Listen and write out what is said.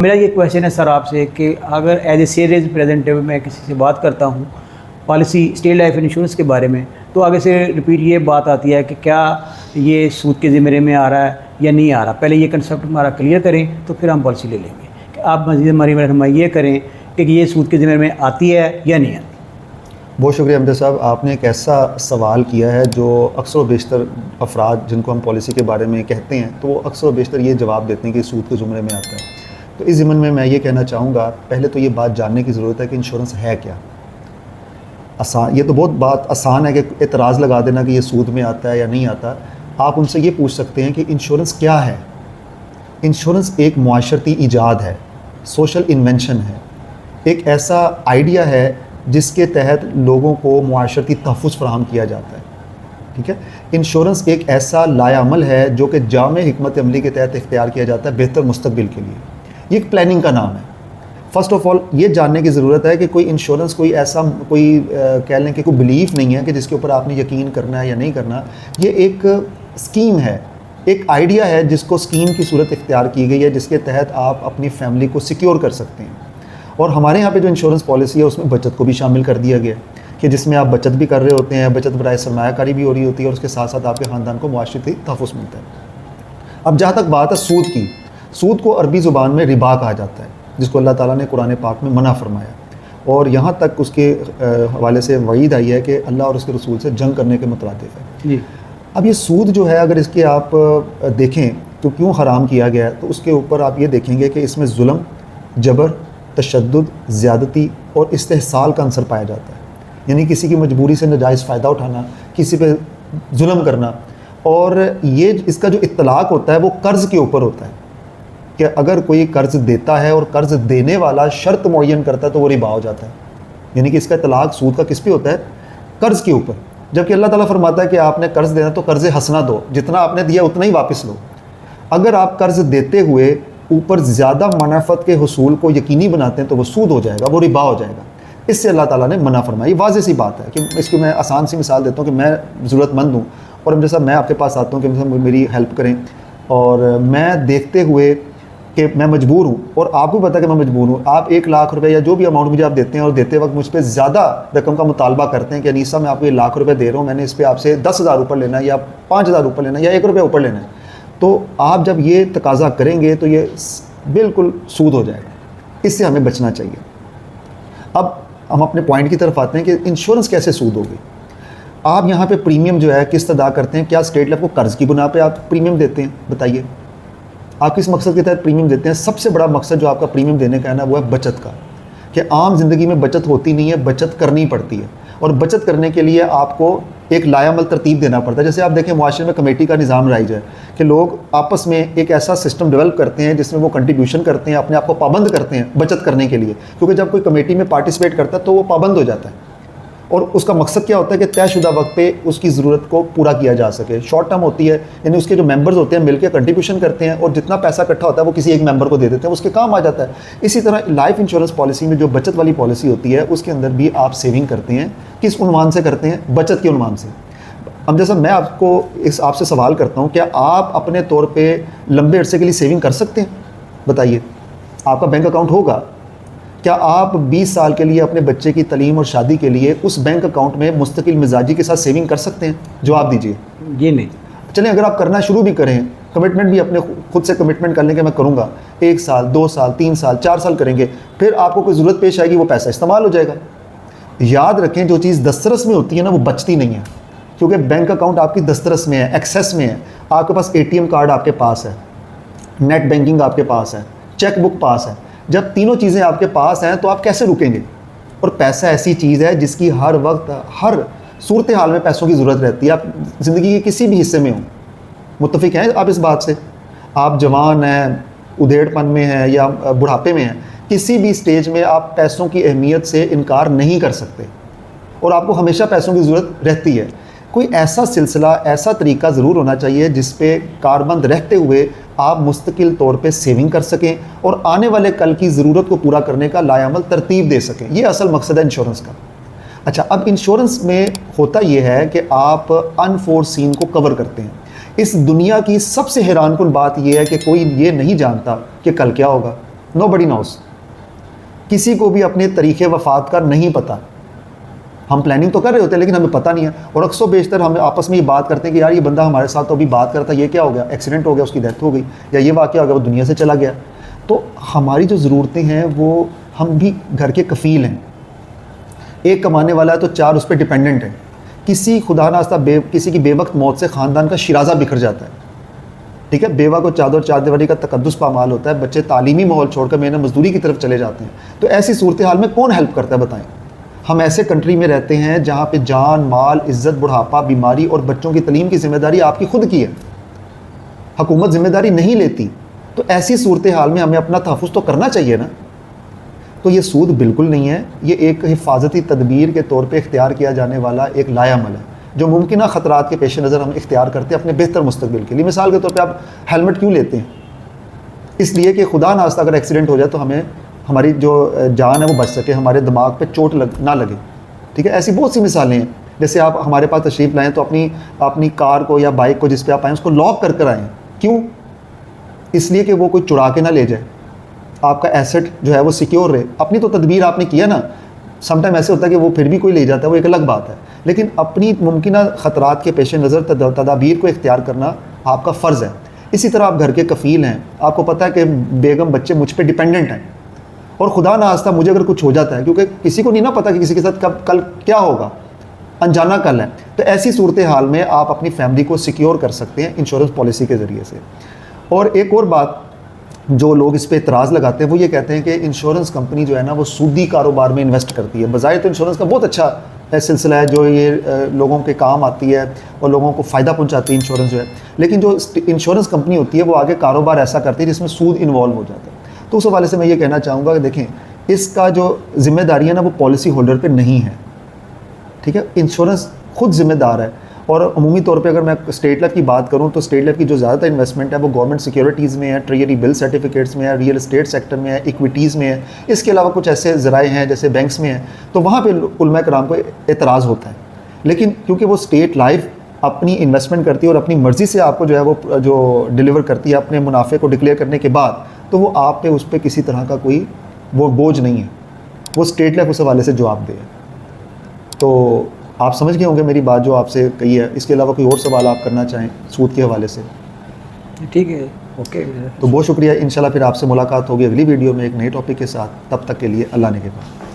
मेरा ये क्वेश्चन है सर आपसे कि अगर एज ए सीरियस रिप्रेजेंटेटिव मैं किसी से बात करता हूँ पॉलिसी स्टेट लाइफ इंश्योरेंस के बारे में, तो आगे से रिपीट ये बात आती है कि क्या ये सूद के ज़िम्मे में आ रहा है या नहीं आ रहा। पहले ये कंसेप्ट हमारा क्लियर करें तो फिर हम पॉलिसी ले लेंगे। कि आप मज़ीद हमारी रहनुमाई ये करें कि ये सूद के ज़िम्मे में आती है या नहीं आती। बहुत शुक्रिया अमजद साहब, आपने एक ऐसा सवाल किया है जो अक्सर व बेशतर अफराद जिनको हम पॉलिसी के बारे में कहते हैं तो वो अक्सर व बेशतर ये जवाब देते हैं कि सूद के ज़ुमरे में आता है। तो इस ज़िम्मन में मैं ये कहना चाहूँगा, पहले तो ये बात जानने की ज़रूरत है कि इंश्योरेंस है क्या। आसान, ये तो बहुत बात आसान है कि एतराज़ लगा देना कि ये सूद में आता है या नहीं आता। आप उनसे ये पूछ सकते हैं कि इंश्योरेंस क्या है। इंश्योरेंस एक मुआशरती ईजाद है, सोशल इन्वेंशन है, एक ऐसा आइडिया है जिसके तहत लोगों को मुआशरती तहफ़्फ़ुज़ फ़राहम किया जाता है। ठीक है, इंश्योरेंस एक ऐसा लायामल है जो कि जामे हिकमत अमली के तहत इख्तियार किया जाता है बेहतर मुस्तकबिल के लिए। ये एक प्लानिंग का नाम है। फ़र्स्ट ऑफ़ ऑल ये जानने की ज़रूरत है कि कोई इंश्योरेंस कोई ऐसा कह लें कि कोई बिलीफ नहीं है कि जिसके ऊपर आपने यकीन करना है या नहीं करना। ये एक स्कीम है, एक आइडिया है जिसको स्कीम की सूरत इख्तियार की गई है, जिसके तहत आप अपनी फैमिली को सिक्योर कर सकते हैं। और हमारे यहाँ पे जो इंश्योरेंस पॉलिसी है उसमें बचत को भी शामिल कर दिया गया कि जिसमें आप बचत भी कर रहे होते हैं, बचत बराए सरमायाकारी भी हो रही होती है और उसके साथ साथ आपके ख़ानदान को मुआशरती तहफ़्फ़ुज़ मिलता है। अब जहाँ तक बात है सूद की, सूद को अरबी ज़ुबान में रिबा कहा जाता है, जिसको अल्लाह ताला ने कुरान पाक में मना फरमाया और यहाँ तक उसके हवाले से वईद आई है कि अल्लाह और उसके रसूल से जंग करने के मुतरादिफ है जी। अब ये सूद जो है अगर इसके आप देखें तो क्यों हराम किया गया है, तो उसके ऊपर आप ये देखेंगे कि इसमें जुल्म, जबर, तशद्दुद, ज़्यादती और इस्तेहसाल का अंसर पाया जाता है। यानी किसी की मजबूरी से नाजायज़ फ़ायदा उठाना, किसी पे जुल्म करना। और ये इसका जो इत्तलाक होता है वो कर्ज़ के ऊपर होता है कि अगर कोई कर्ज़ देता है और कर्ज़ देने वाला शर्त मुअय्यन करता है तो वो रिबा हो जाता है। यानी कि इसका इत्तलाक सूद का किस पे होता है? कर्ज़ के ऊपर। जबकि अल्लाह ताला फरमाता है कि आपने कर्ज़ देना तो कर्ज़ हसना दो, जितना आपने दिया उतना ही वापस लो। अगर आप कर्ज़ देते हुए ऊपर ज़्यादा मुनाफ़त के हुसूल को यकीनी बनाते हैं तो वो सूद हो जाएगा, वो रिबा हो जाएगा। इससे अल्लाह ताला ने मना फरमाई। वाज़ेह सी बात है कि इसकी मैं आसान सी मिसाल देता हूँ कि मैं ज़रूरतमंद हूँ और जैसा मैं आपके पास आता हूँ कि मेरी हेल्प करें, और मैं देखते हुए कि मैं मजबूर हूँ और आपको पता है कि मैं मजबूर हूँ, आप 1 लाख रुपए या जो भी अमाउंट मुझे आप देते हैं और देते वक्त मुझ पर ज़्यादा रकम का मुतालबा करते हैं कि अनीसा मैं आपको 1 लाख रुपये दे रहा हूँ, मैंने इस पर आपसे 10,000 ऊपर लेना है या 5,000 ऊपर लेना है या 1 रुपया ऊपर लेना है, तो आप जब ये तकाजा करेंगे तो ये बिल्कुल सूद हो जाएगा। इससे हमें बचना चाहिए। अब हम अपने पॉइंट की तरफ आते हैं कि इंश्योरेंस कैसे सूद होगी। आप यहाँ पे प्रीमियम जो है किस अदा करते हैं? क्या स्टेट लाइफ को कर्ज़ की बुना पे आप प्रीमियम देते हैं? बताइए आप किस मकसद के तहत प्रीमियम देते हैं? सबसे बड़ा मकसद जो आपका प्रीमियम देने का है ना वो है बचत का, कि आम ज़िंदगी में बचत होती नहीं है, बचत करनी पड़ती है और बचत करने के लिए आपको एक लायामल तरतीब देना पड़ता है। जैसे आप देखें मुआशरे में कमेटी का निज़ाम राइज है कि लोग आपस में एक ऐसा सिस्टम डेवलप करते हैं जिसमें वो कंट्रीब्यूशन करते हैं, अपने आप को पाबंद करते हैं बचत करने के लिए, क्योंकि जब कोई कमेटी में पार्टिसिपेट करता है तो वो पाबंद हो जाता है। और उसका मकसद क्या होता है कि तयशुदा वक्त पे उसकी ज़रूरत को पूरा किया जा सके। शॉर्ट टर्म होती है, यानी उसके जो मेंबर्स होते हैं मिलकर कंट्रीब्यूशन करते हैं और जितना पैसा इकट्ठा होता है वो किसी एक मेंबर को दे देते हैं, उसके काम आ जाता है। इसी तरह लाइफ इंश्योरेंस पॉलिसी में जो बचत वाली पॉलिसी होती है उसके अंदर भी आप सेविंग करते हैं। किस उन्वान से करते हैं? बचत के उन्वान से। अब जैसा मैं आपसे सवाल करता हूँ, क्या आप अपने तौर पर लंबे अरसे के लिए सेविंग कर सकते हैं? बताइए, आपका बैंक अकाउंट होगा, क्या आप 20 साल के लिए अपने बच्चे की तालीम और शादी के लिए उस बैंक अकाउंट में मुस्तकिल मिजाजी के साथ सेविंग कर सकते हैं? जवाब दीजिए। ये नहीं। चलें, अगर आप करना शुरू भी करें, कमिटमेंट भी अपने खुद से कमिटमेंट कर लें कि मैं करूँगा, 1 साल 2 साल 3 साल 4 साल करेंगे, फिर आपको कोई ज़रूरत पेश आएगी, वो पैसा इस्तेमाल हो जाएगा। याद रखें, जो चीज़ दस्तरस में होती है ना वो बचती नहीं है, क्योंकि बैंक अकाउंट आपकी दस्तरस में है, एक्सेस में है। आपके पास ATM कार्ड आपके पास है, नेट बैंकिंग आपके पास है, चेक बुक पास है। जब तीनों चीज़ें आपके पास हैं तो आप कैसे रुकेंगे? और पैसा ऐसी चीज़ है जिसकी हर वक्त हर सूरत हाल में पैसों की ज़रूरत रहती है। आप ज़िंदगी के किसी भी हिस्से में हों, मुत्तफ़िक हैं आप इस बात से? आप जवान हैं, उधेड़पन में हैं या बुढ़ापे में हैं, किसी भी स्टेज में आप पैसों की अहमियत से इनकार नहीं कर सकते और आपको हमेशा पैसों की ज़रूरत रहती है। कोई ऐसा सिलसिला, ऐसा तरीका ज़रूर होना चाहिए जिस पे कारबंद रहते हुए आप मुस्तकिल तौर पे सेविंग कर सकें और आने वाले कल की ज़रूरत को पूरा करने का लायामल तरतीब दे सकें। ये असल मकसद है इंश्योरेंस का। अच्छा, अब इंश्योरेंस में होता यह है कि आप अनफोर्सीन को कवर करते हैं। इस दुनिया की सबसे हैरानकुन बात यह है कि कोई ये नहीं जानता कि कल क्या होगा। Nobody nose. किसी को भी अपने तरीक़े वफ़ात का नहीं पता। हम प्लानिंग तो कर रहे होते हैं लेकिन हमें पता नहीं है, और अक्सर बेशतर हम आपस में ये बात करते हैं कि यार ये बंदा हमारे साथ तो अभी बात करता, ये क्या हो गया, एक्सीडेंट हो गया, उसकी डेथ हो गई, या ये वाक़या हो गया, वो दुनिया से चला गया। तो हमारी जो ज़रूरतें हैं वो, हम भी घर के कफ़ील हैं। एक कमाने वाला है तो 4 उस पर डिपेंडेंट हैं। किसी खुदा नास्ता किसी की बेवक्त मौत से ख़ानदान का शिराजा बिखर जाता है, ठीक है। बेवा को चादर चारदीवारी का तकद्दुस पामाल होता है, बच्चे तालीमी माहौल छोड़कर मेहनत मजदूरी की तरफ चले जाते हैं। तो ऐसी सूरत हाल में कौन हेल्प करता है बताएं। हम ऐसे कंट्री में रहते हैं जहाँ पे जान माल, इज़्ज़त, बुढ़ापा, बीमारी और बच्चों की तलीम की जिम्मेदारी आपकी खुद की है, हुकूमत जिम्मेदारी नहीं लेती। तो ऐसी सूरत हाल में हमें अपना तहफ़्फ़ुज़ तो करना चाहिए ना। तो ये सूद बिल्कुल नहीं है, ये एक हिफाजती तदबीर के तौर पे इख्तियार किया जाने वाला एक लायामल है जो मुमकिन ख़तरात के पेश नज़र हम इख्तियार करते हैं अपने बेहतर मुस्तकबिल के लिए। मिसाल के तौर पे आप हेलमेट क्यों लेते हैं? इसलिए कि खुदा नास्ता अगर एक्सीडेंट हो जाए तो हमें, हमारी जो जान है वो बच सके, हमारे दिमाग पे चोट ना लगे, ठीक है। ऐसी बहुत सी मिसालें हैं। जैसे आप हमारे पास तशरीफ़ लाएँ तो अपनी कार को या बाइक को जिस पे आप आएँ उसको लॉक कर आएँ। क्यों? इसलिए कि वो कोई चुरा के ना ले जाए, आपका एसेट जो है वो सिक्योर रहे। अपनी तो तदबीर आपने किया ना। समटाइम ऐसे होता है कि वो फिर भी कोई ले जाता है, वो एक अलग बात है, लेकिन अपनी मुमकिन ख़तरात के पेश नज़र तदाबीर को इख्तियार करना आपका फ़र्ज़ है। इसी तरह आप घर के कफ़ील हैं, आपको पता है कि बेगम बच्चे मुझ पर डिपेंडेंट हैं, और खुदा नास्ता मुझे अगर कुछ हो जाता है, क्योंकि किसी को नहीं ना पता कि किसी के साथ कब कल क्या होगा, अनजाना कल है। तो ऐसी सूरत हाल में आप अपनी फैमिली को सिक्योर कर सकते हैं इंश्योरेंस पॉलिसी के ज़रिए से। और एक और बात जो लोग इस पे इतराज़ लगाते हैं वो ये कहते हैं कि इंश्योरेंस कंपनी जो है ना वो सूदी कारोबार में इन्वेस्ट करती है। बज़ाहिर तो इंश्योरेंस का बहुत अच्छा सिलसिला है जो ये लोगों के काम आती है और लोगों को फ़ायदा पहुंचाती है इंश्योरेंस जो है, लेकिन जो इंश्योरेंस कंपनी होती है वो आगे कारोबार ऐसा करती है जिसमें सूद इन्वॉल्व हो जाता है। तो उस हवाले से मैं ये कहना चाहूँगा कि देखें, इसका जो जिम्मेदारी है ना वो पॉलिसी होल्डर पर नहीं है, ठीक है। इंश्योरेंस खुद ज़िम्मेदार है। और अमूमी तौर पे अगर मैं स्टेट लाइफ की बात करूं तो स्टेट लाइफ की जो ज़्यादातर इन्वेस्टमेंट है वो गवर्नमेंट सिक्योरिटीज़ में है, ट्रेजरी बिल सर्टिफिकेट्स में है, रियल एस्टेट सेक्टर में है, इक्विटीज़ में है। इसके अलावा कुछ ऐसे ज़राए हैं जैसे बैंक्स में है, तो वहाँ पे उलमा कराम को एतराज़ होता है। लेकिन क्योंकि वो स्टेट लाइफ अपनी इन्वेस्टमेंट करती है और अपनी मर्ज़ी से आपको जो है वो जो डिलीवर करती है अपने मुनाफे को डिक्लेयर करने के बाद, तो वो आप पे उस पर किसी तरह का कोई वो बोझ नहीं है, वो स्टेट लाइफ उस हवाले से जवाबदेह है। तो आप समझ गए होंगे मेरी बात जो आपसे कही है। इसके अलावा कोई और सवाल आप करना चाहें सूद के हवाले से? ठीक है, ओके। तो बहुत शुक्रिया। इंशाल्लाह फिर आपसे मुलाकात होगी अगली वीडियो में एक नए टॉपिक के साथ। तब तक के लिए अल्लाह ने के पास।